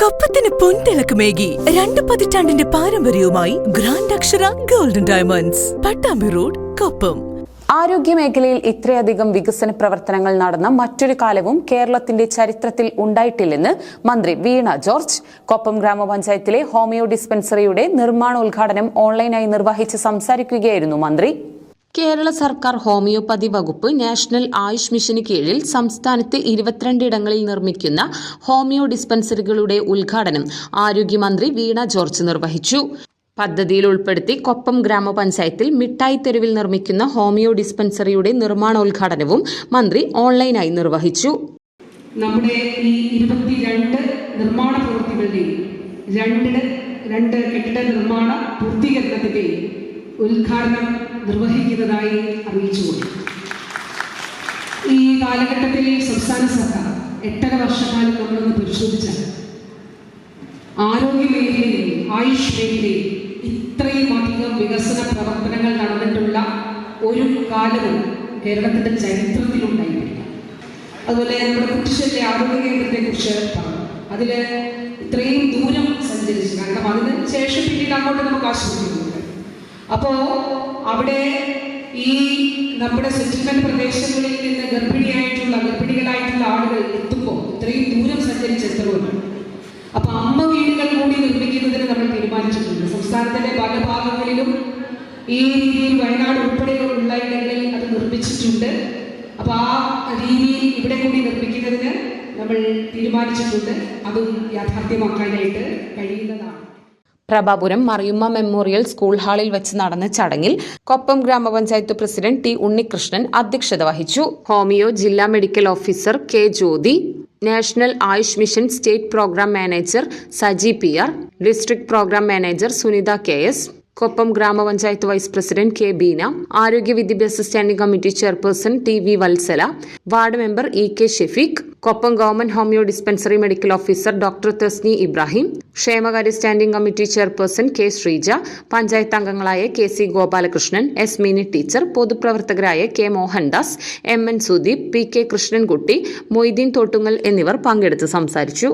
കൊപ്പത്തിന് പൊൻതിളക്കമേകി 2 പതിറ്റാണ്ടിന്റെ പാരമ്പര്യവുമായി ഗ്രാൻഡ് അക്ഷര golden diamonds, Pattambi road, Koppam. ആരോഗ്യമേഖലയിൽ ഇത്രയധികം വികസന പ്രവർത്തനങ്ങൾ നടന്ന മറ്റൊരു കാലവും കേരളത്തിന്റെ ചരിത്രത്തിൽ ഉണ്ടായിട്ടില്ലെന്ന് മന്ത്രി വീണ ജോർജ്. കൊപ്പം ഗ്രാമപഞ്ചായത്തിലെ ഹോമിയോ ഡിസ്പെൻസറിയുടെ നിർമ്മാണോദ്ഘാടനം ഓൺലൈനായി നിർവഹിച്ച് സംസാരിക്കുകയായിരുന്നു മന്ത്രി. കേരള സർക്കാർ ഹോമിയോപ്പതി വകുപ്പ് നാഷണൽ ആയുഷ് മിഷന് കീഴിൽ സംസ്ഥാനത്ത് 22 ഇടങ്ങളിൽ നിർമ്മിക്കുന്ന ഹോമിയോ ഡിസ്പെൻസറികളുടെ ഉദ്ഘാടനം ആരോഗ്യമന്ത്രി വീണ ജോർജ് നിർവഹിച്ചു. പദ്ധതിയിൽ ഉൾപ്പെടുത്തി കൊപ്പം ഗ്രാമപഞ്ചായത്തിൽ മിഠായി തെരുവിൽ നിർമ്മിക്കുന്ന ഹോമിയോ ഡിസ്പെൻസറിയുടെ നിർമ്മാണോദ്ഘാടനവും മന്ത്രി ഓൺലൈനായി നിർവഹിച്ചു. നമ്മുടെ ഈ 22 നിർമ്മാണ പ്രവൃത്തികളുടെയും രണ്ട് കെട്ടിട നിർമ്മാണ പൂർത്തീകരണത്തിന്റെയും ഉദ്ഘാടനം നിർവഹിക്കുന്നതായി അറിയിച്ചുകൊണ്ട് ഈ കാലഘട്ടത്തിൽ സംസ്ഥാന സർക്കാർ 8.5 വർഷക്കാലം നമ്മളൊന്ന് പരിശോധിച്ചാൽ ആരോഗ്യ മേഖലയിൽ, ആയുഷ് മേഖലയിൽ ഇത്രയും അധികം വികസന പ്രവർത്തനങ്ങൾ നടന്നിട്ടുള്ള ഒരു കാലവും കേരളത്തിന്റെ ചരിത്രത്തിലുണ്ടായിട്ടില്ല. അതുപോലെ നമ്മുടെ കുട്ടിശല്യ ആരോഗ്യ കേന്ദ്രത്തെ കുറിച്ച് പറഞ്ഞു. അതിൽ ഇത്രയും ദൂരം സഞ്ചരിച്ചു, കാരണം അതിന് ശേഷം പിന്നീട് അങ്ങോട്ട് നമുക്ക് ആശ്രയിക്കുന്നുണ്ട്. അപ്പോൾ അവിടെ ഈ നമ്മുടെ സെറ്റിൽമെന്റ് പ്രദേശങ്ങളിൽ നിന്ന് ഗർഭിണികളായിട്ടുള്ള ആളുകൾ എത്തുമ്പോൾ ഇത്രയും ദൂരം സഞ്ചരിച്ചെത്തുന്നുണ്ട്. അപ്പൊ അമ്മ വീടുകൾ കൂടി നിർമ്മിക്കുന്നതിന് നമ്മൾ തീരുമാനിച്ചിട്ടുണ്ട്. സംസ്ഥാനത്തിന്റെ പല ഭാഗങ്ങളിലും ഈ രീതിയിൽ വയനാട് ഉൾപ്പെടെയുള്ള ഇടങ്ങളിൽ അത് നിർമ്മിച്ചിട്ടുണ്ട്. അപ്പൊ ആ രീതിയിൽ ഇവിടെ കൂടി നിർമ്മിക്കുന്നതിന് നമ്മൾ തീരുമാനിച്ചിട്ടുണ്ട്. അതും യാഥാർത്ഥ്യമാക്കാനായിട്ട് കഴിയുന്നതാണ്. പ്രഭാപുരം മറിയുമ്മ മെമ്മോറിയൽ സ്കൂൾ ഹാളിൽ വെച്ച് നടന്ന ചടങ്ങിൽ കൊപ്പം ഗ്രാമപഞ്ചായത്ത് പ്രസിഡന്റ് ടി ഉണ്ണികൃഷ്ണൻ അധ്യക്ഷത വഹിച്ചു. ഹോമിയോ ജില്ലാ medical officer K Jyothi, national AYUSH mission state programme manager Saji PR, district programme manager Sunitha KS, Koppam ഗ്രാമപഞ്ചായത്ത് വൈസ് പ്രസിഡന്റ് കെ ബീന, ആരോഗ്യ വിദ്യാഭ്യാസ standing committee chairperson TV Vatsala, ward member EK Shefeeq, Koppam government homeo dispensary medical officer doctor Thasni Ibrahim, ക്ഷേമകാര്യ standing committee chairperson K Sreeja, panchayat അംഗങ്ങളായ KC Gopalakrishnan, S Mini teacher, പൊതുപ്രവർത്തകരായ K Mohandas, MN Sudeep, PK Krishnankutty, Moideen Thottungal എന്നിവർ പങ്കെടുത്ത് സംസാരിച്ചു.